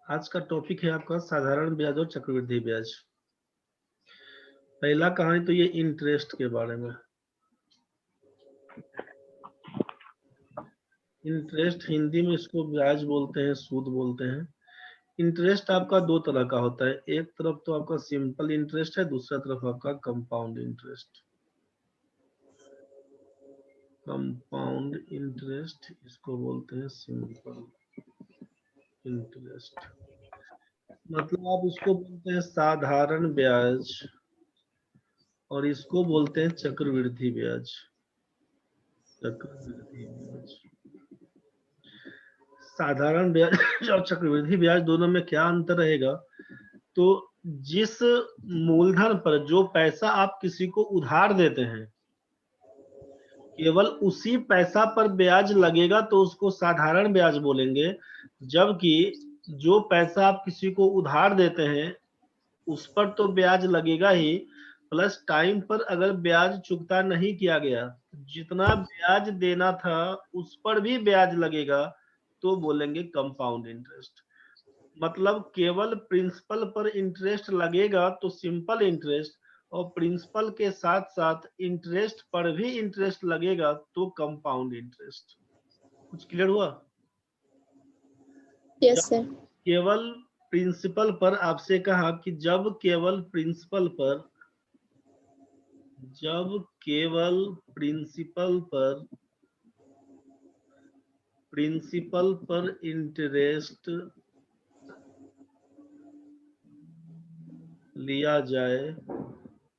आज का टॉपिक है आपका साधारण ब्याज और चक्रवृद्धि ब्याज। पहला कहानी तो ये इंटरेस्ट के बारे में। इंटरेस्ट हिंदी में इसको ब्याज बोलते हैं, सूद बोलते हैं। इंटरेस्ट आपका दो तरह का होता है, एक तरफ तो आपका सिंपल इंटरेस्ट है, दूसरा तरफ आपका कंपाउंड इंटरेस्ट। कंपाउंड इंटरेस्ट इसको बोलते हैं सिंपल इंटरेस्ट। मतलब आप इसको बोलते हैं साधारण ब्याज और इसको बोलते हैं चक्रवृद्धि ब्याज। चक्रवृद्धि ब्याज, साधारण ब्याज और चक्रवृद्धि ब्याज दोनों में क्या अंतर रहेगा? तो जिस मूलधन पर जो पैसा आप किसी को उधार देते हैं, केवल उसी पैसा पर ब्याज लगेगा तो उसको साधारण ब्याज बोलेंगे। जबकि जो पैसा आप किसी को उधार देते हैं उस पर तो ब्याज लगेगा ही, प्लस टाइम पर अगर ब्याज चुकता नहीं किया गया, जितना ब्याज देना था उस पर भी ब्याज लगेगा, तो बोलेंगे कंपाउंड इंटरेस्ट। मतलब केवल प्रिंसिपल पर इंटरेस्ट लगेगा तो सिंपल इंटरेस्ट, और प्रिंसिपल के साथ साथ इंटरेस्ट पर भी इंटरेस्ट लगेगा तो कंपाउंड इंटरेस्ट। कुछ क्लियर हुआ? यस जब सर। केवल प्रिंसिपल पर आपसे कहा कि जब केवल प्रिंसिपल पर, जब केवल प्रिंसिपल पर, प्रिंसिपल पर इंटरेस्ट लिया जाए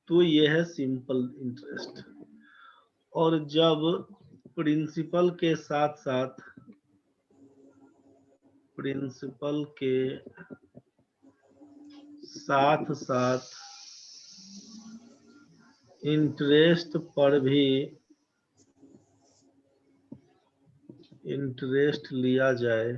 तो यह है सिंपल इंटरेस्ट। और जब प्रिंसिपल के साथ साथ, प्रिंसिपल के साथ साथ इंटरेस्ट पर भी इंटरेस्ट लिया जाए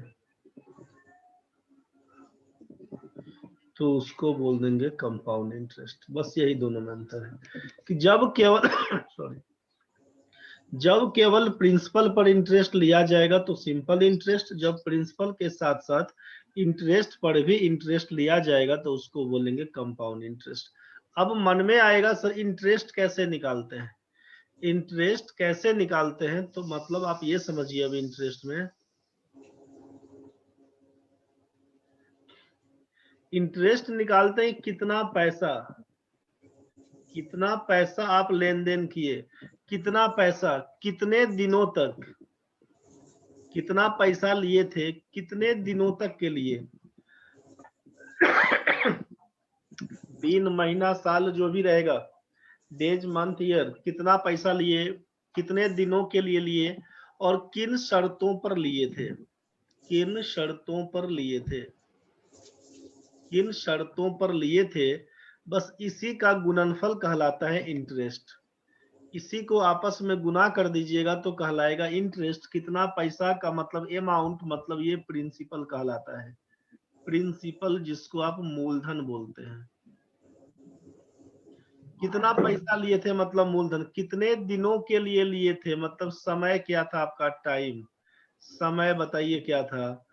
तो उसको बोल देंगे कंपाउंड इंटरेस्ट। बस यही दोनों में अंतर है कि जब केवल सॉरी, जब केवल प्रिंसिपल पर इंटरेस्ट लिया जाएगा तो सिंपल इंटरेस्ट, जब प्रिंसिपल के साथ साथ इंटरेस्ट पर भी इंटरेस्ट लिया जाएगा तो उसको बोलेंगे कंपाउंड इंटरेस्ट। अब मन में आएगा सर इंटरेस्ट कैसे निकालते हैं? इंटरेस्ट कैसे निकालते हैं? तो मतलब आप ये समझिए, अब इंटरेस्ट में इंटरेस्ट निकालते हैं कितना पैसा, कितना पैसा आप लेन देन किए, कितना पैसा कितने दिनों तक, कितना पैसा लिए थे कितने दिनों तक के लिए, दिन महीना साल जो भी रहेगा, डेज मंथ ईयर, कितना पैसा लिए, कितने दिनों के लिए लिए, और किन शर्तों पर लिए थे, किन शर्तों पर लिए थे, किन शर्तों पर लिए थे। बस इसी का गुणनफल कहलाता है इंटरेस्ट। इसी को आपस में गुना कर दीजिएगा तो कहलाएगा इंटरेस्ट। कितना पैसा का मतलब अमाउंट, मतलब ये प्रिंसिपल कहलाता है। प्रिंसिपल जिसको आप मूलधन बोलते हैं। कितना पैसा लिए थे मतलब मूलधन, कितने दिनों के लिए लिए थे मतलब समय क्या था आपका, टाइम, समय बताइए क्या था।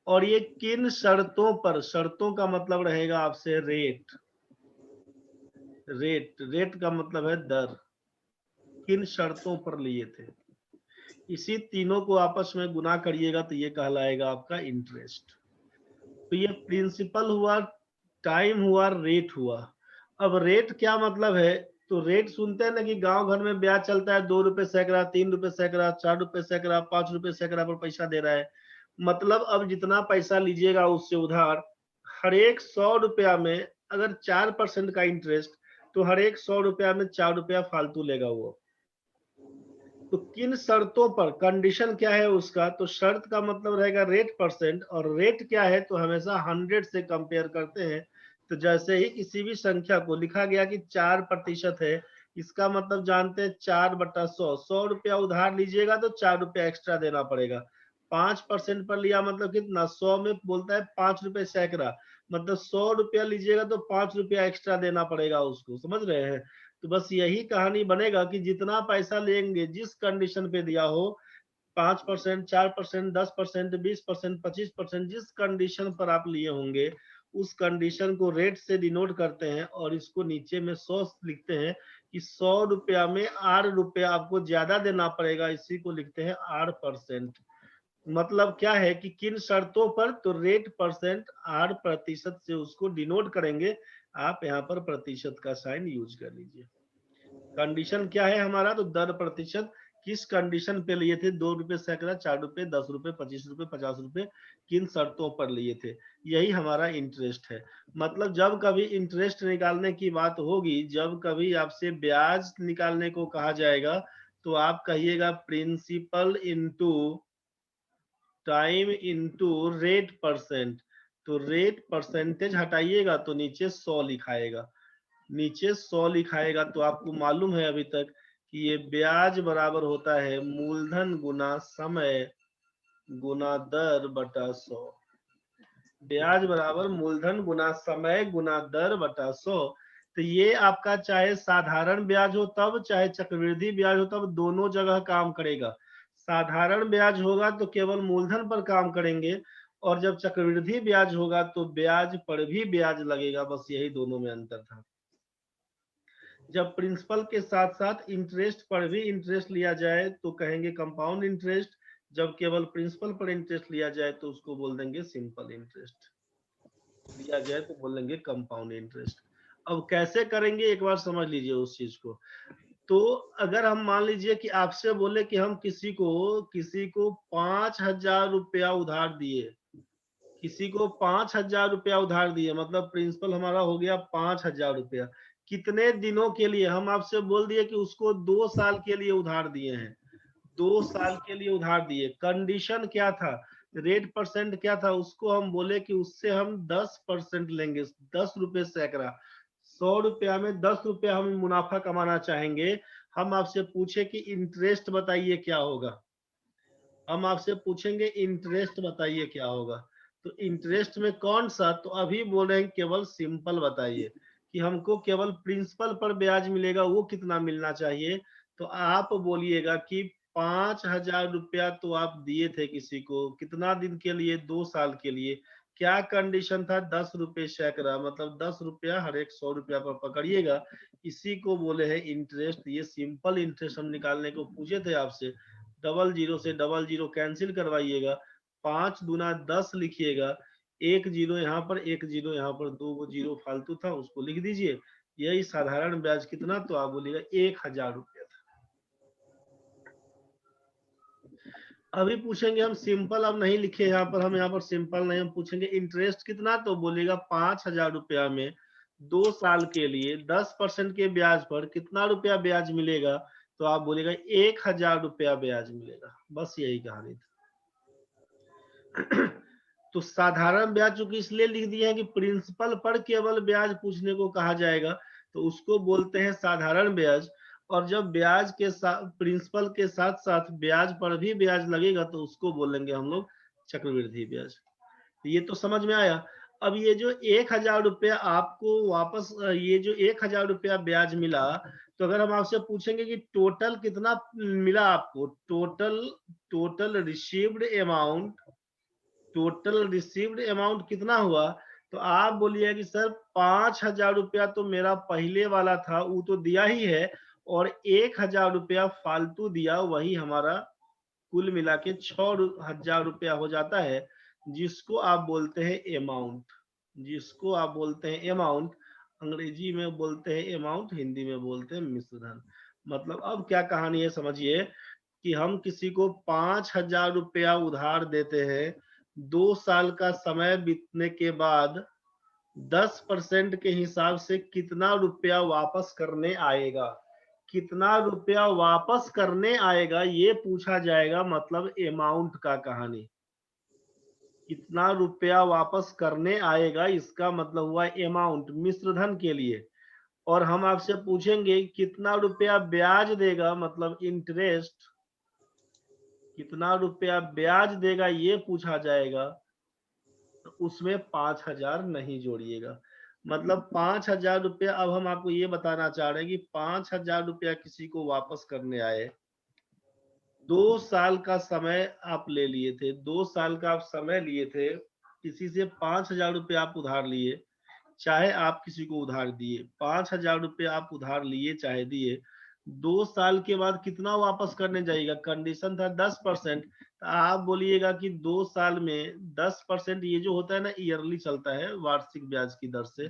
और ये किन शर्तों पर, शर्तों का मतलब रहेगा आपसे रेट, रेट, रेट का मतलब है दर, किन शर्तों पर लिए थे। इसी तीनों को आपस में गुना करिएगा तो ये कहलाएगा आपका इंटरेस्ट। तो ये प्रिंसिपल हुआ, टाइम हुआ, रेट हुआ। अब रेट क्या मतलब है? तो रेट सुनते हैं ना कि गांव घर में ब्याज चलता है 2 रुपए सैकड़ा, 3 रुपए सैकड़ा, 4 रुपए सैकड़ा, 5 रुपए सैकड़ा पर पैसा दे रहा है। मतलब अब जितना पैसा लीजिएगा उससे उधार, हर एक 100 रुपया में अगर 4% का इंटरेस्ट, तो हर एक 100 रुपया में 4 रुपया फालतू लेगा वो। तो किन शर्तों पर, कंडीशन क्या है उसका, तो शर्त का मतलब रहेगा रेट परसेंट, और रेट क्या है तो हमेशा 100 से कंपेयर करते हैं। तो जैसे ही किसी भी संख्या को लिखा गया कि 4% है, इसका मतलब जानते हैं 4/100, 100 रुपया उधार लीजिएगा तो 4 रुपया एक्स्ट्रा देना पड़ेगा। 5% पर लिया मतलब कितना, 100 में बोलता है 5 रुपए सैकड़ा, मतलब 100 रुपया लीजिएगा तो 5 रुपया एक्स्ट्रा देना पड़ेगा उसको, समझ रहे हैं? तो बस यही कहानी बनेगा कि जितना पैसा लेंगे जिस कंडीशन पे दिया हो, 5%, 4%, 10%, 20%, 25%, जिस कंडीशन पर आप लिए होंगे उस कंडीशन को रेट से डिनोट करते हैं और इसको नीचे में 100 लिखते हैं कि 100 रुपया में 8 रुपया आपको ज्यादा देना पड़ेगा, इसी को लिखते हैं 8%। मतलब क्या है कि किन शर्तों पर, तो रेट परसेंट 8% से उसको डिनोट करेंगे। आप यहाँ पर प्रतिशत का साइन यूज कर लीजिए। कंडीशन क्या है हमारा, तो दर प्रतिशत किस कंडीशन पे लिए थे, 2 रुपए सैकड़ा, 4 रुपए, 10 रुपए, 25 रुपए, 50 रुपए, किन शर्तों पर लिए थे, यही हमारा इंटरेस्ट है। मतलब जब कभी इंटरेस्ट निकालने की बात होगी, जब कभी आपसे ब्याज निकालने को कहा जाएगा, तो आप कहिएगा principal into time into rate percent. तो रेट परसेंटेज हटाइएगा तो नीचे 100 लिखाएगा, नीचे 100 लिखाएगा तो आपको मालूम है अभी तक कि ये ब्याज बराबर होता है मूलधन गुना समय गुना दर बटा 100। ब्याज बराबर मूलधन गुना समय गुना दर बटा 100। तो ये आपका चाहे साधारण ब्याज हो तब, चाहे चक्रवृद्धि ब्याज हो तब, दोनों जगह काम करेगा। साधारण ब्याज होगा तो केवल मूलधन पर काम करेंगे, और जब चक्रवृद्धि ब्याज होगा तो ब्याज पर भी ब्याज लगेगा। बस यही दोनों में अंतर था। जब प्रिंसिपल के साथ साथ इंटरेस्ट पर भी इंटरेस्ट लिया जाए तो कहेंगे कंपाउंड इंटरेस्ट, जब केवल प्रिंसिपल पर इंटरेस्ट लिया जाए तो उसको बोल देंगे सिंपल इंटरेस्ट, लिया जाए तो बोल देंगे कंपाउंड इंटरेस्ट। अब कैसे करेंगे एक बार समझ लीजिए उस चीज को। तो अगर हम मान लीजिए कि आपसे बोले कि हम किसी को 5,000 रुपया उधार दिए, किसी को 5,000 रुपया उधार दिए, मतलब प्रिंसिपल हमारा हो गया 5,000 रुपया। कितने दिनों के लिए, हम आपसे बोल दिए कि उसको 2 साल के लिए उधार दिए हैं, 2 साल के लिए उधार दिए। कंडीशन क्या था, रेट परसेंट क्या था, उसको हम बोले कि उससे हम 10% लेंगे, 10 रुपए सैकड़ा। 100 रुपया में 10 रुपया हम मुनाफा कमाना चाहेंगे। हम आपसे पूछे कि इंटरेस्ट बताइए क्या होगा, हम आपसे पूछेंगे इंटरेस्ट बताइए क्या होगा। तो इंटरेस्ट में कौन सा, तो अभी बोल रहे हैं केवल सिंपल बताइए कि हमको केवल प्रिंसिपल पर ब्याज मिलेगा, वो कितना मिलना चाहिए। तो आप बोलिएगा कि 5,000 रुपया तो आप दिए थे किसी को, कितना दिन के लिए, 2 साल के लिए। क्या कंडीशन था, 10 रुपए सैकड़ा, मतलब 10 रुपया हर एक 100 रुपया पर पकड़िएगा। इसी को बोले हैं इंटरेस्ट। ये सिंपल इंटरेस्ट हम निकालने को पूछे थे आपसे। 00 से 00 कैंसिल करवाइएगा, 5 दूना 10 लिखिएगा, 1 जीरो यहाँ पर, 1 जीरो यहाँ पर, 2 जीरो फालतू था उसको लिख दीजिए। यही साधारण ब्याज कितना, तो आप बोलिएगा 1,000 रुपया था। अभी पूछेंगे हम सिंपल, अब नहीं लिखे यहाँ पर, हम यहाँ पर सिंपल नहीं, हम पूछेंगे इंटरेस्ट कितना, तो बोलेगा 5,000 रुपया में 2 साल के लिए 10% के ब्याज पर कितना रुपया ब्याज मिलेगा, तो आप बोलेगा 1,000 रुपया ब्याज मिलेगा। बस यही कहानी थी। तो साधारण ब्याज चूंकि इसलिए लिख दिए हैं कि प्रिंसिपल पर केवल ब्याज पूछने को कहा जाएगा, तो उसको बोलते हैं साधारण ब्याज। और जब ब्याज के साथ, प्रिंसिपल के साथ साथ ब्याज पर भी ब्याज लगेगा, तो उसको बोलेंगे हम लोग चक्रवृद्धि ब्याज। ये तो समझ में आया। अब ये जो 1,000 रुपया आपको वापस, ये जो 1,000 रुपया ब्याज मिला, तो अगर हम आपसे पूछेंगे कि टोटल कितना मिला आपको, total received amount, total received amount कितना हुआ, तो आप बोलिए कि सर 5,000 रुपया तो मेरा पहले वाला था, वो तो दिया ही है, और 1,000 रुपया फालतू दिया, वही हमारा कुल मिला के 6,000 रुपया हो जाता है, जिसको आप बोलते हैं अमाउंट, जिसको आप बोलते हैं अमाउंट। अंग्रेजी में बोलते हैं अमाउंट, हिंदी में बोलते हैं मिश्रधन। मतलब अब क्या कहानी है समझिए कि हम किसी को 5,000 रुपया उधार देते हैं, 2 साल का समय बीतने के बाद 10% के हिसाब से कितना रुपया वापस करने आएगा, कितना रुपया वापस करने आएगा ये पूछा जाएगा। मतलब अमाउंट का कहानी, कितना रुपया वापस करने आएगा, इसका मतलब हुआ अमाउंट मिश्रधन के लिए। और हम आपसे पूछेंगे कितना रुपया ब्याज देगा, मतलब इंटरेस्ट, कितना रुपया ब्याज देगा ये पूछा जाएगा, तो उसमें 5,000 नहीं जोड़िएगा। मतलब 5,000 रुपया, अब हम आपको ये बताना चाह रहे हैं कि 5,000 रुपया किसी को वापस करने आए, 2 साल का समय आप ले लिए थे, 2 साल का आप समय लिए थे, किसी से 5,000 रुपये आप उधार लिए, चाहे आप किसी को उधार दिए, 5,000 रुपये आप उधार लिए चाहे दिए, 2 साल के बाद कितना वापस करने जाइएगा? कंडीशन था 10%। तो आप बोलिएगा कि 2 साल में 10%, ये जो होता है ना ईयरली चलता है वार्षिक ब्याज की दर से,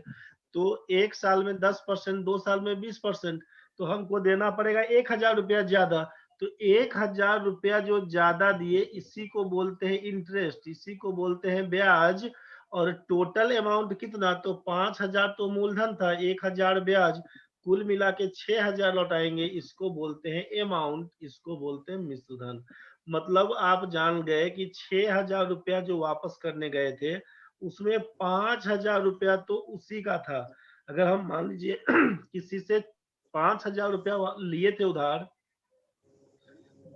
तो 1 साल में 10%, 2 साल में 20%, तो हमको देना पड़ेगा 1,000 रुपया ज्यादा। तो 1,000 रुपया जो ज्यादा दिए, इसी को बोलते हैं इंटरेस्ट, इसी को बोलते हैं ब्याज। और टोटल अमाउंट कितना? तो 5,000 तो मूलधन था, 1,000 ब्याज, कुल मिला के 6,000 लौटाएंगे। इसको बोलते हैं अमाउंट, इसको बोलते हैं मिश्र धन। मतलब आप जान गए कि 6,000 रुपया जो वापस करने गए थे, उसमें 5,000 रुपया तो उसी का था। अगर हम मान लीजिए किसी से 5,000 रुपया लिए थे उधार,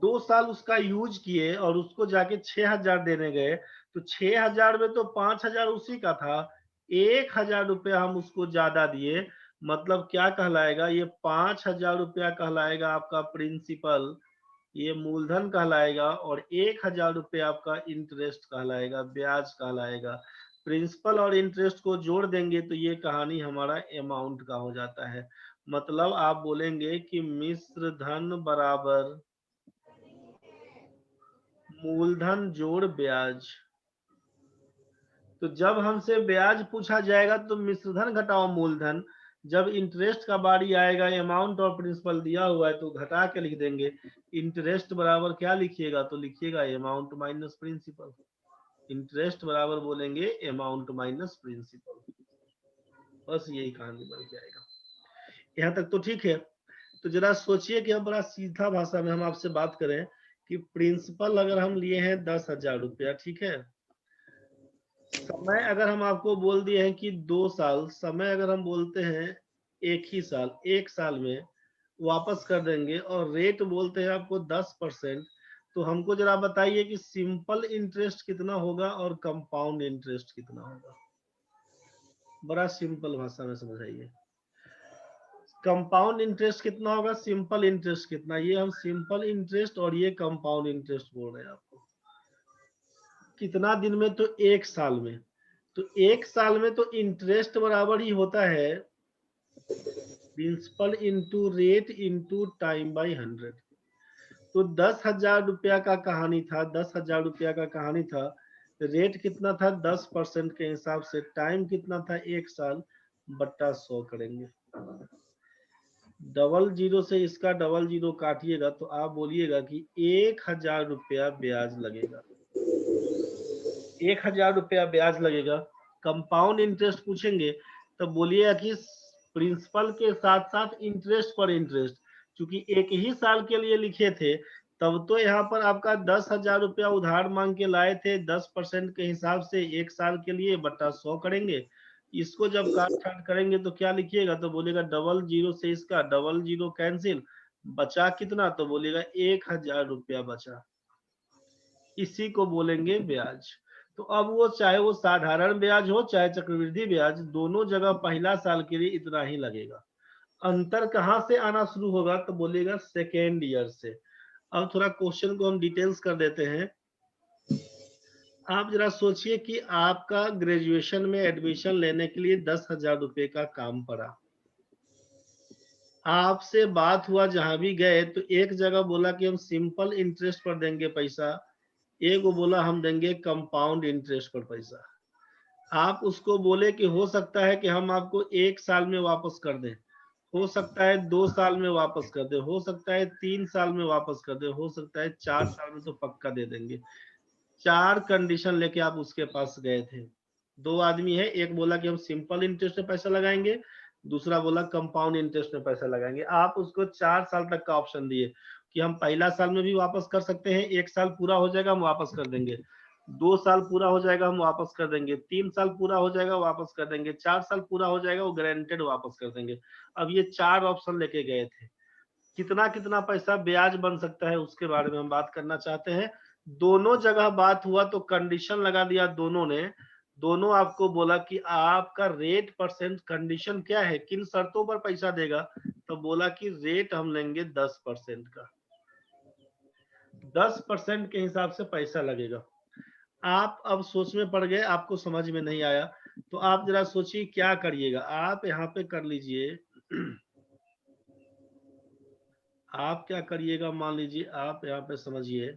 2 साल उसका यूज किए और उसको जाके 6,000 देने गए, तो 6,000 में तो 5,000 उसी का था, 1,000 रुपया हम उसको ज्यादा दिए। मतलब क्या कहलाएगा? ये 5,000 रुपया कहलाएगा आपका प्रिंसिपल, ये मूलधन कहलाएगा, और 1,000 रुपये आपका इंटरेस्ट कहलाएगा, ब्याज कहलाएगा। प्रिंसिपल और इंटरेस्ट को जोड़ देंगे तो ये कहानी हमारा अमाउंट का हो जाता है। मतलब आप बोलेंगे कि मिश्र धन बराबर मूलधन जोड़ ब्याज। तो जब हमसे ब्याज पूछा जाएगा तो मिश्र धन घटाओ मूलधन, जब इंटरेस्ट का बारी आएगा, अमाउंट और प्रिंसिपल दिया हुआ है तो घटा के लिख देंगे। इंटरेस्ट बराबर क्या लिखिएगा? तो लिखिएगा अमाउंट माइनस प्रिंसिपल। इंटरेस्ट बराबर बोलेंगे अमाउंट माइनस प्रिंसिपल। बस यही कहानी बन जाएगा। यहाँ तक तो ठीक है। तो जरा सोचिए कि हम बड़ा सीधा भाषा में हम आपसे बात करें कि प्रिंसिपल अगर हम लिए हैं 10,000 रुपया, ठीक है, समय अगर हम आपको बोल दिए हैं कि 2 साल, समय अगर हम बोलते हैं 1 ही साल, 1 साल में वापस कर देंगे, और रेट बोलते हैं आपको 10%, तो हमको जरा बताइए कि सिंपल इंटरेस्ट कितना होगा और कंपाउंड इंटरेस्ट कितना होगा? बड़ा सिंपल भाषा में समझाइए। कंपाउंड इंटरेस्ट कितना होगा, सिंपल इंटरेस्ट कितना? ये हम सिंपल इंटरेस्ट और ये कंपाउंड इंटरेस्ट बोल रहे हैं आपको। कितना दिन में? तो 1 साल में। तो 1 साल में तो इंटरेस्ट बराबर ही होता है principal into rate into time by 100। तो 10,000 रुपया का कहानी था, 10,000 रुपया का कहानी था। रेट कितना था? 10% के हिसाब से। टाइम कितना था? 1 साल बट्टा 100 करेंगे। डबल जीरो से इसका डबल जीरो काटिएगा तो आप बोलिएगा कि 1,000 रुपया ब्याज लगेगा, 1,000 रुपया ब्याज लगेगा। कंपाउंड इंटरेस्ट पूछेंगे तो बोलिएगा कि प्रिंसिपल के साथ साथ इंटरेस्ट पर इंटरेस्ट, क्योंकि 1 ही साल के लिए लिखे थे, तब तो यहाँ पर आपका 10,000 रुपया उधार मांग के लाए थे, 10% के हिसाब से 1 साल के लिए बट्टा 100 करेंगे। इसको जब काट छाट करेंगे तो क्या लिखिएगा? तो बोलेगा डबल जीरो से इसका डबल जीरो कैंसिल, बचा कितना? तो बोलेगा 1,000 रुपया बचा। इसी को बोलेंगे ब्याज। तो अब वो चाहे वो साधारण ब्याज हो चाहे चक्रवृद्धि ब्याज, दोनों जगह पहला साल के लिए इतना ही लगेगा। अंतर कहां से आना शुरू होगा? तो बोलेगा सेकेंड ईयर से। अब थोड़ा क्वेश्चन को हम डिटेल्स कर देते हैं। आप जरा सोचिए कि आपका ग्रेजुएशन में एडमिशन लेने के लिए 10,000 रुपए का काम पड़ा। आपसे बात हुआ जहां भी गए तो एक जगह बोला कि हम सिंपल इंटरेस्ट पर देंगे पैसा, एक वो बोला हम देंगे कंपाउंड इंटरेस्ट पर पैसा। आप उसको बोले कि हो सकता है कि हम आपको 1 साल में वापस कर दें, हो सकता है 2 साल में वापस कर दे, हो सकता है 3 साल में वापस कर दे, हो सकता है 4 साल में तो पक्का दे देंगे। 4 कंडीशन लेके आप उसके पास गए थे। 2 आदमी है, एक बोला कि हम सिंपल इंटरेस्ट में पैसा लगाएंगे, दूसरा बोला कंपाउंड इंटरेस्ट में पैसा लगाएंगे। आप उसको 4 साल तक का ऑप्शन दिए कि हम पहला साल में भी वापस कर सकते हैं, 1 साल पूरा हो जाएगा हम वापस कर देंगे, 2 साल पूरा हो जाएगा हम वापस कर देंगे, 3 साल पूरा हो जाएगा वापस कर देंगे, 4 साल पूरा हो जाएगा वो गारंटेड वापस कर देंगे। अब ये 4 ऑप्शन लेके गए थे। कितना कितना पैसा ब्याज बन सकता है उसके बारे में हम बात करना चाहते हैं। दोनों जगह बात हुआ तो कंडीशन लगा दिया दोनों ने। दोनों आपको बोला कि आपका रेट परसेंट, कंडीशन क्या है, किन शर्तों पर पैसा देगा? तो बोला कि रेट हम लेंगे 10% का। 10% के हिसाब से पैसा लगेगा। आप अब सोच में पड़ गए, आपको समझ में नहीं आया, तो आप जरा सोचिए क्या करिएगा। आप यहाँ पे कर लीजिए, आप क्या करिएगा, मान लीजिए आप यहाँ पे समझिए,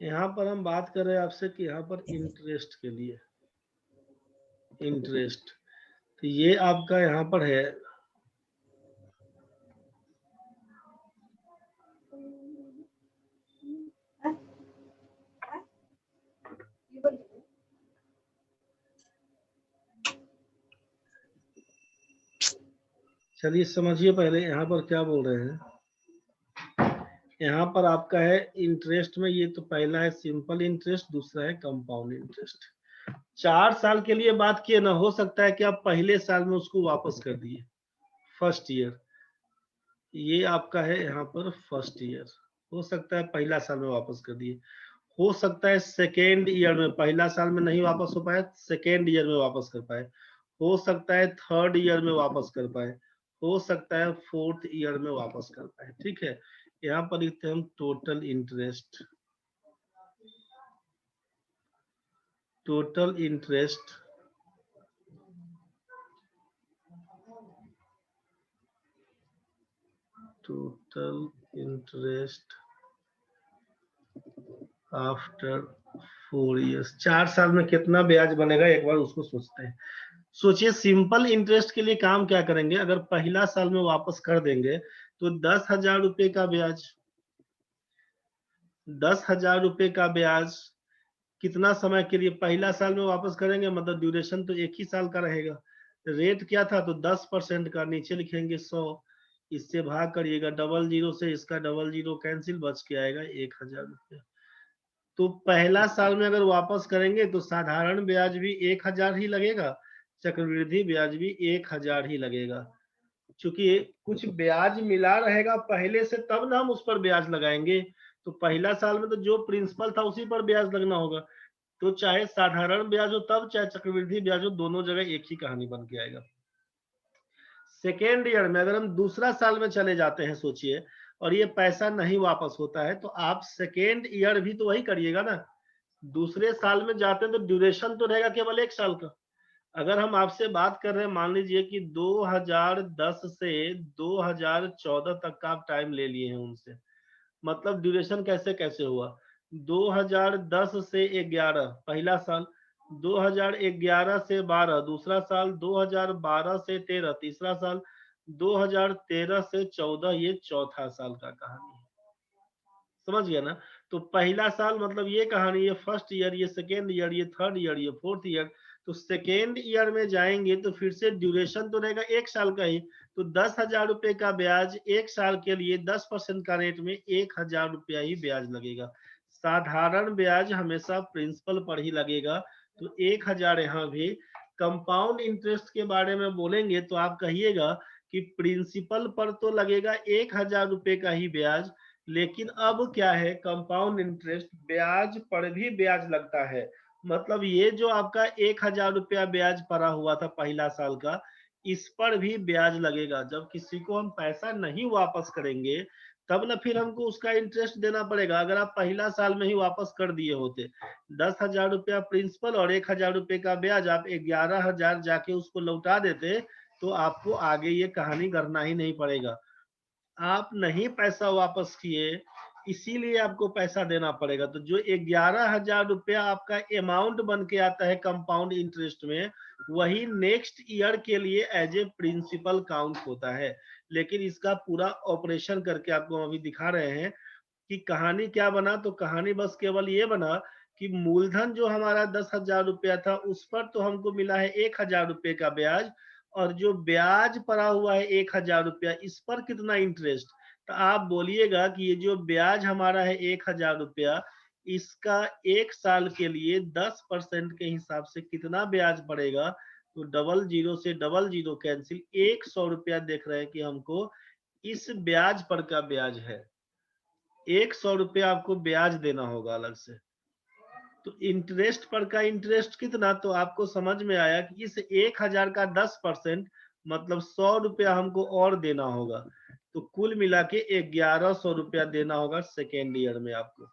यहाँ पर हम बात कर रहे हैं आपसे कि यहाँ पर इंटरेस्ट के लिए, इंटरेस्ट, तो ये आपका यहाँ पर है चलिए समझिए पहले यहाँ पर क्या बोल रहे हैं। यहाँ पर आपका है इंटरेस्ट में, ये तो पहला है सिंपल इंटरेस्ट, दूसरा है कंपाउंड इंटरेस्ट। 4 साल के लिए बात किए ना, हो सकता है कि आप पहले साल में उसको वापस कर दिए, फर्स्ट ईयर, ये आपका है यहाँ पर फर्स्ट ईयर, हो सकता है पहला साल में वापस कर दिए, हो सकता है सेकेंड ईयर में, पहला साल में नहीं वापस हो पाए सेकेंड ईयर में वापस कर पाए, हो सकता है थर्ड ईयर में वापस कर पाए, हो सकता है फोर्थ ईयर में वापस कर पाए। ठीक है, यहाँ पर लिखते हैं हम total interest, total interest total interest after 4 years. 4 साल में कितना ब्याज बनेगा एक बार उसको सोचते हैं। सोचिए सिंपल इंटरेस्ट के लिए काम क्या करेंगे, अगर पहला साल में वापस कर देंगे तो 10,000 रुपए का ब्याज, 10,000 रुपए का ब्याज कितना समय के लिए, पहला साल में वापस करेंगे मतलब ड्यूरेशन तो एक ही साल का रहेगा। रेट क्या था तो 10% का, नीचे लिखेंगे 100, इससे भाग करिएगा, डबल जीरो से इसका डबल जीरो कैंसिल, बच के आएगा 1,000 रुपये। तो पहला साल में अगर वापस करेंगे तो साधारण ब्याज भी 1,000 ही लगेगा, चक्रवृद्धि ब्याज भी 1,000 ही लगेगा। चूंकि कुछ ब्याज मिला रहेगा पहले से, तब ना हम उस पर ब्याज लगाएंगे। तो पहला साल में तो जो प्रिंसिपल था उसी पर ब्याज लगना होगा, तो चाहे साधारण ब्याज हो तब, चाहे चक्रवृद्धि ब्याज हो, दोनों जगह एक ही कहानी बन के आएगा। सेकेंड ईयर में अगर हम दूसरा साल में चले जाते हैं, सोचिए, और ये पैसा नहीं वापस होता है, तो आप सेकेंड ईयर भी तो वही करिएगा ना। दूसरे साल में जाते हैं तो ड्यूरेशन तो रहेगा केवल 1 साल का। अगर हम आपसे बात कर रहे हैं, मान लीजिए कि 2010 से 2014 तक का आप टाइम ले लिए हैं उनसे, मतलब ड्यूरेशन कैसे कैसे हुआ, 2010 से 11 पहला साल, 2011 से 12 दूसरा साल, 2012 से 13 तीसरा साल, 2013 से 14 ये चौथा साल का कहानी है। समझ गया ना। तो पहला साल मतलब ये कहानी, ये फर्स्ट ईयर, ये सेकेंड ईयर, ये थर्ड ईयर, ये फोर्थ ईयर। तो सेकेंड ईयर में जाएंगे तो फिर से ड्यूरेशन तो रहेगा 1 साल का ही, तो 10,000 रुपए का ब्याज 1 साल के लिए 10% का रेट में 1,000 रुपया ही ब्याज लगेगा। साधारण ब्याज हमेशा प्रिंसिपल पर ही लगेगा, तो 1,000 यहाँ भी। कंपाउंड इंटरेस्ट के बारे में बोलेंगे तो आप कहिएगा कि प्रिंसिपल पर तो लगेगा 1,000 रुपए का ही ब्याज, लेकिन अब क्या है, कंपाउंड इंटरेस्ट ब्याज पर भी ब्याज लगता है। मतलब ये जो आपका 1,000 रुपया ब्याज पड़ा हुआ था पहला साल का, इस पर भी ब्याज लगेगा। जब किसी को हम पैसा नहीं वापस करेंगे तब ना फिर हमको उसका इंटरेस्ट देना पड़ेगा। अगर आप पहला साल में ही वापस कर दिए होते, 10,000 रुपया प्रिंसिपल और 1,000 रुपये का ब्याज, आप 11,000 जाके उसको लौटा देते, तो आपको आगे ये कहानी करना ही नहीं पड़ेगा। आप नहीं पैसा वापस किए, इसीलिए आपको पैसा देना पड़ेगा। तो जो 11,000 रुपया आपका अमाउंट बन के आता है कंपाउंड इंटरेस्ट में, वही नेक्स्ट ईयर के लिए एज ए प्रिंसिपल काउंट होता है। लेकिन इसका पूरा ऑपरेशन करके आपको अभी दिखा रहे हैं कि कहानी क्या बना। तो कहानी बस केवल ये बना कि मूलधन जो हमारा 10,000 रुपया था, उस पर तो हमको मिला है 1,000 रुपये का ब्याज, और जो ब्याज पड़ा हुआ है 1,000 रुपया, इस पर कितना इंटरेस्ट। तो आप बोलिएगा कि ये जो ब्याज हमारा है 1,000 रुपया, इसका 1 साल के लिए 10% के हिसाब से कितना ब्याज पड़ेगा, तो 00 से 00 कैंसिल, 100 रुपया देख रहे हैं कि हमको इस ब्याज पर का ब्याज है, 100 रुपया आपको ब्याज देना होगा अलग से। तो इंटरेस्ट पर का इंटरेस्ट कितना, तो आपको समझ में आया कि इस 1000 का 10% मतलब 100 रुपया हमको और देना होगा। तो कुल मिला के 1100 रुपया देना होगा सेकेंड ईयर में आपको।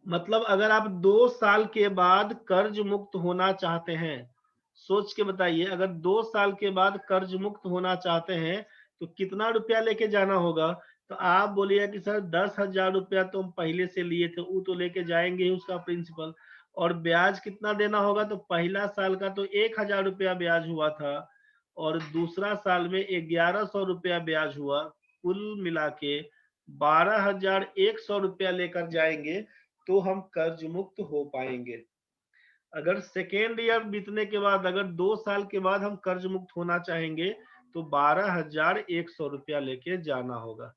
मतलब अगर आप 2 साल के बाद कर्ज मुक्त होना चाहते हैं, सोच के बताइए, अगर 2 साल के बाद कर्ज मुक्त होना चाहते हैं तो कितना रुपया लेके जाना होगा। तो आप बोलिए कि सर 10,000 रुपया तो हम पहले से लिए थे, वो तो लेके जाएंगे ही उसका प्रिंसिपल, और ब्याज कितना देना होगा। तो पहला साल का तो 1,000 रुपया ब्याज हुआ था और दूसरा साल में 1100 रुपया ब्याज हुआ, कुल मिला के 12,100 रुपया लेकर जाएंगे तो हम कर्ज मुक्त हो पाएंगे। अगर सेकेंड ईयर बीतने के बाद, अगर 2 साल के बाद हम कर्ज मुक्त होना चाहेंगे तो 12,100 रुपया लेके जाना होगा।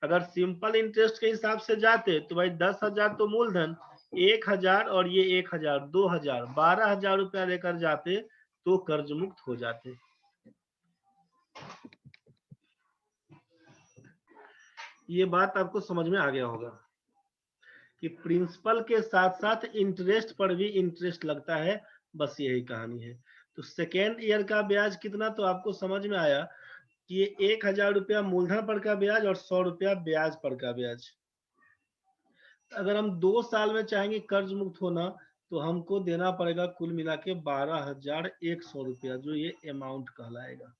अगर सिंपल इंटरेस्ट के हिसाब से जाते तो भाई 10,000 तो मूलधन, 1,000 और ये 1,000, 2,000, 12,000 रुपया लेकर जाते तो कर्ज मुक्त हो जाते। ये बात आपको समझ में आ गया होगा कि प्रिंसिपल के साथ साथ इंटरेस्ट पर भी इंटरेस्ट लगता है, बस यही कहानी है। तो सेकेंड ईयर का ब्याज कितना, तो आपको समझ में आया कि ये 1,000 रुपया मूलधन पर का ब्याज और 100 रुपया ब्याज पर का ब्याज। अगर हम 2 साल में चाहेंगे कर्ज मुक्त होना तो हमको देना पड़ेगा कुल मिला के 12,100 रुपया, जो ये अमाउंट कहलाएगा।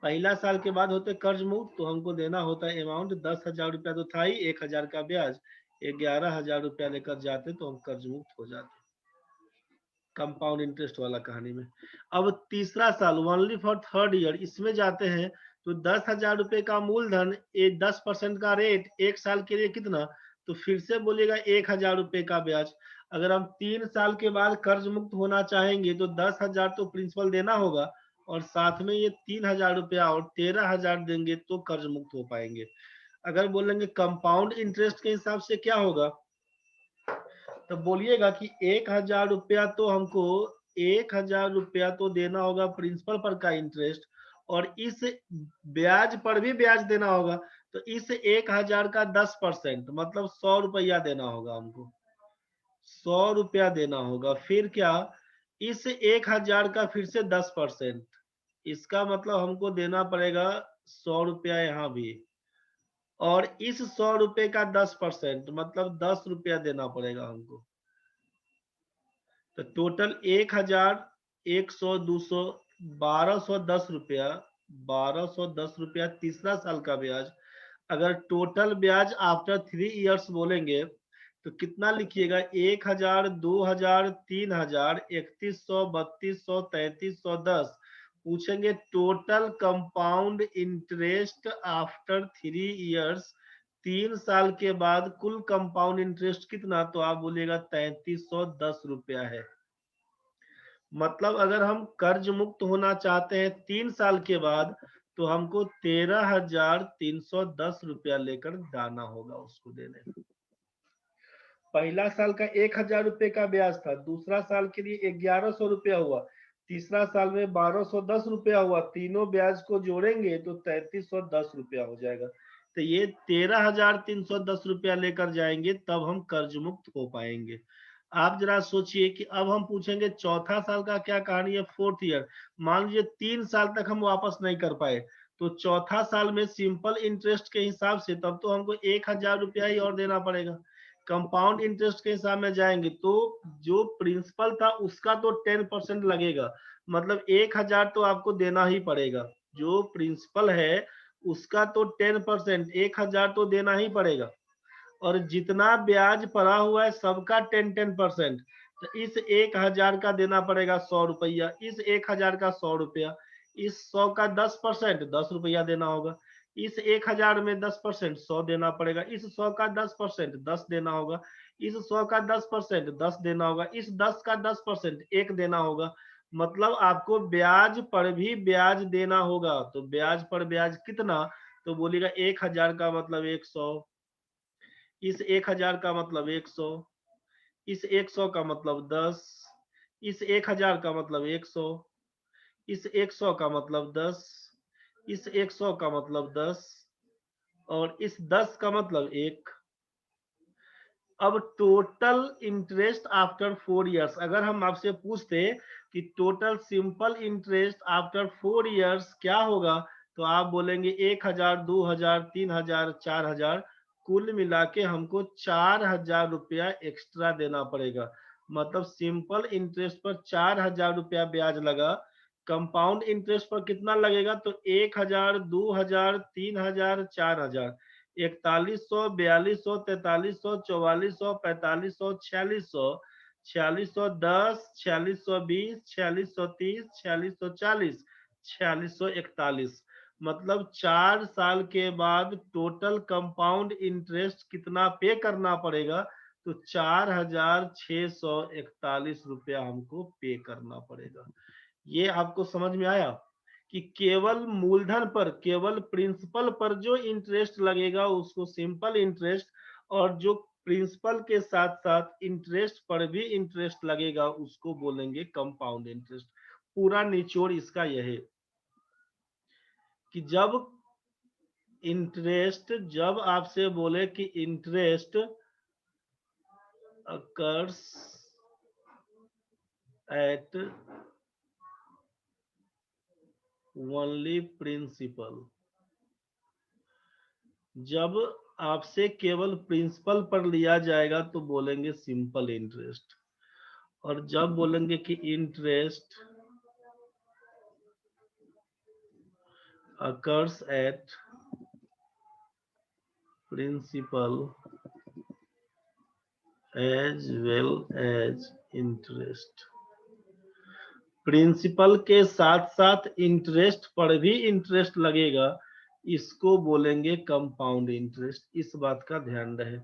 पहला साल के बाद होते कर्ज मुक्त तो हमको देना होता है अमाउंट 10,000 रुपया तो था ही, 1,000 का ब्याज, 11,000 रुपया लेकर जाते तो हम कर्ज मुक्त हो जाते, कंपाउंड इंटरेस्ट वाला कहानी में। अब तीसरा साल ओनली फॉर थर्ड ईयर, इसमें जाते हैं तो 10,000 रुपए का मूलधन, 10% का रेट, 1 साल के लिए कितना, तो फिर से बोलिएगा 1,000 रुपए का ब्याज। अगर हम 3 साल के बाद कर्ज मुक्त होना चाहेंगे तो 10,000 तो प्रिंसिपल देना होगा और साथ में ये 3,000 रुपया और 13,000 देंगे तो कर्ज मुक्त हो पाएंगे। अगर बोलेंगे कंपाउंड इंटरेस्ट के हिसाब से क्या होगा, तो बोलिएगा कि 1,000 रुपया तो हमको 1,000 रुपया तो देना होगा प्रिंसिपल पर का इंटरेस्ट और इस ब्याज पर भी ब्याज देना होगा। तो इस 1,000 का 10% मतलब 100 रुपया देना होगा हमको, 100 रुपया देना होगा। फिर क्या, इस 1,000 का फिर से 10%, इसका मतलब हमको देना पड़ेगा 100 रुपया यहाँ भी, और इस 100 रुपए का 10% मतलब 10 रुपया देना पड़ेगा हमको। तो टोटल 1,000, 100, 200, 1,210 रुपया, 1,210 रुपया तीसरा साल का ब्याज। अगर टोटल ब्याज आफ्टर 3 इयर्स बोलेंगे तो कितना लिखिएगा, 1,000, 2,000, 3,000, 3,100, 3,200, 3,310। पूछेंगे total compound interest after 3 years, 3 साल के बाद कुल कंपाउंड इंटरेस्ट कितना, तो आप बोलिएगा 3,310 रुपया है। मतलब अगर हम कर्ज मुक्त होना चाहते हैं 3 साल के बाद तो हमको 13,310 रुपया लेकर जाना होगा उसको देने। पहला साल का 1,000 रुपए का ब्याज था, दूसरा साल के लिए 1,100 रुपया हुआ, तीसरा साल में 1,210 रुपया हुआ, तीनों ब्याज को जोड़ेंगे तो 3,310 रुपया हो जाएगा। तो ये 13,310 रुपया लेकर जाएंगे तब हम कर्ज मुक्त हो पाएंगे। आप जरा सोचिए कि अब हम पूछेंगे चौथा साल का क्या कहानी है, फोर्थ ईयर। मान लीजिए 3 साल तक हम वापस नहीं कर पाए तो चौथा साल में सिंपल इंटरेस्ट के हिसाब से तब तो हमको 1,000 रुपया ही और देना पड़ेगा। कंपाउंड इंटरेस्ट के हिसाब में जाएंगे तो जो प्रिंसिपल था उसका तो 10% लगेगा, मतलब 1,000 तो आपको देना ही पड़ेगा। जो प्रिंसिपल है उसका तो 10%, 1,000 तो देना ही पड़ेगा, और जितना ब्याज पड़ा हुआ है सबका 10% तो इस 1,000 का देना पड़ेगा 100 रुपया, इस 1,000 का 100 रुपया, इस 100 का 10% 10 रुपया देना होगा, इस 1,000 में 10% 100 देना पड़ेगा, इस 100 का 10% 10 देना होगा, इस 100 का 10% 10 देना होगा, इस 10 का 10% 1 देना होगा। मतलब आपको ब्याज पर भी ब्याज देना होगा। तो ब्याज पर ब्याज कितना, तो बोलिएगा 1,000 का मतलब 100, इस 1000 का मतलब 100, इस 100 का मतलब 10, इस 1000 का मतलब 100, इस 100 का मतलब 10, इस 100 का मतलब 10 और इस 10 का मतलब 1। अब टोटल इंटरेस्ट आफ्टर 4 इयर्स, अगर हम आपसे पूछते कि total simple interest after 4 years क्या होगा, तो आप बोलेंगे 1000, 2000, 3000, 4000, कुल मिला के हमको 4000 रुपया एक्स्ट्रा देना पड़ेगा। मतलब सिंपल इंटरेस्ट पर 4000 रुपया ब्याज लगा, कंपाउंड इंटरेस्ट पर कितना लगेगा, तो 1000, 2000, 3000, 4000, 4100, 4200, 4300, 4400, 4500, 4600, 4610, 4620, 4630, 4640, 4641। मतलब 4 साल के बाद टोटल कंपाउंड इंटरेस्ट कितना पे करना पड़ेगा, तो 4641 रुपया हमको पे करना पड़ेगा। ये आपको समझ में आया कि केवल मूलधन पर, केवल प्रिंसिपल पर जो इंटरेस्ट लगेगा उसको सिंपल इंटरेस्ट, और जो प्रिंसिपल के साथ साथ इंटरेस्ट पर भी इंटरेस्ट लगेगा उसको बोलेंगे कंपाउंड इंटरेस्ट। पूरा निचोड़ इसका यह है कि जब आपसे बोले कि interest occurs at only principal, जब आपसे केवल प्रिंसिपल पर लिया जाएगा तो बोलेंगे सिंपल इंटरेस्ट, और जब बोलेंगे कि interest occurs at principal as well as interest, principal के साथ साथ इंटरेस्ट पर भी इंटरेस्ट लगेगा, इसको बोलेंगे कंपाउंड इंटरेस्ट। इस बात का ध्यान रहे।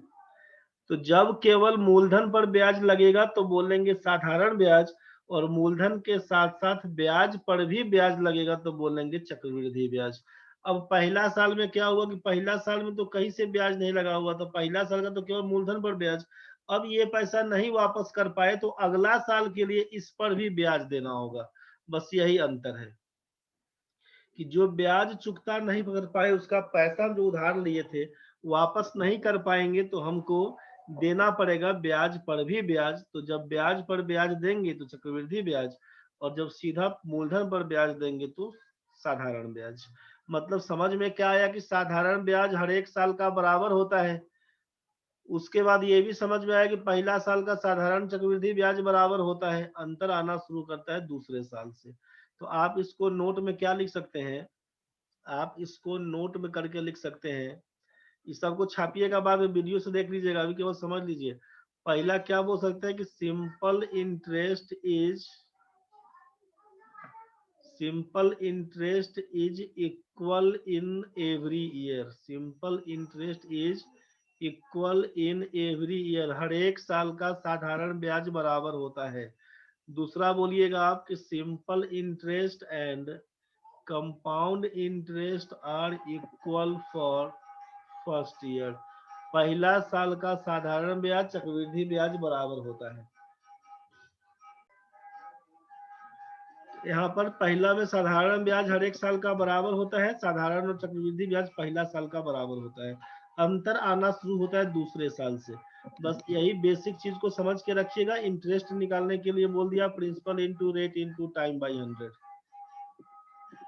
तो जब केवल मूलधन पर ब्याज लगेगा तो बोलेंगे साधारण ब्याज, और मूलधन के साथ साथ ब्याज पर भी ब्याज लगेगा तो बोलेंगे चक्रवृद्धि ब्याज। अब पहला साल में क्या हुआ कि पहला साल में तो कहीं से ब्याज नहीं लगा हुआ, तो पहला साल का तो केवल मूलधन पर ब्याज। अब ये पैसा नहीं वापस कर पाए तो अगला साल के लिए इस पर भी ब्याज देना होगा। बस यही अंतर है कि जो ब्याज चुकता नहीं कर पाए, उसका पैसा जो उधार लिए थे वापस नहीं कर पाएंगे तो हमको देना पड़ेगा ब्याज पर भी ब्याज। तो जब ब्याज पर ब्याज देंगे तो चक्रवृद्धि ब्याज, और जब सीधा मूलधन पर ब्याज देंगे तो साधारण ब्याज। मतलब समझ में क्या आया कि साधारण ब्याज हर एक साल का बराबर होता है। उसके बाद ये भी समझ में आया कि पहला साल का साधारण चक्रवृद्धि ब्याज बराबर होता है, अंतर आना शुरू करता है दूसरे साल से। तो आप इसको नोट में क्या लिख सकते हैं, आप इसको नोट में करके लिख सकते हैं। इस सबको छापिएगा, बाद में वीडियो से देख लीजिएगा, अभी केवल समझ लीजिए। पहला क्या बोल सकते हैं कि simple interest is equal in every year, simple interest is equal in every year, हर एक साल का साधारण ब्याज बराबर होता है। दूसरा बोलिएगा आप कि simple interest and compound interest are equal for first year, पहला साल का साधारण ब्याज चक्रवृद्धि ब्याज बराबर होता है। यहाँ पर पहला में साधारण ब्याज हर एक साल का बराबर होता है, साधारण और चक्रवृद्धि ब्याज पहला साल का बराबर होता है, अंतर आना शुरू होता है दूसरे साल से। बस यही बेसिक चीज को समझ के रखिएगा। इंटरेस्ट निकालने के लिए बोल दिया principal into rate into time by 100,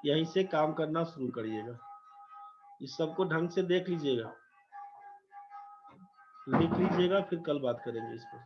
यहीं से काम करना शुरू करिएगा। इस सबको ढंग से देख लीजिएगा, लिख लीजिएगा, फिर कल बात करेंगे इस पर।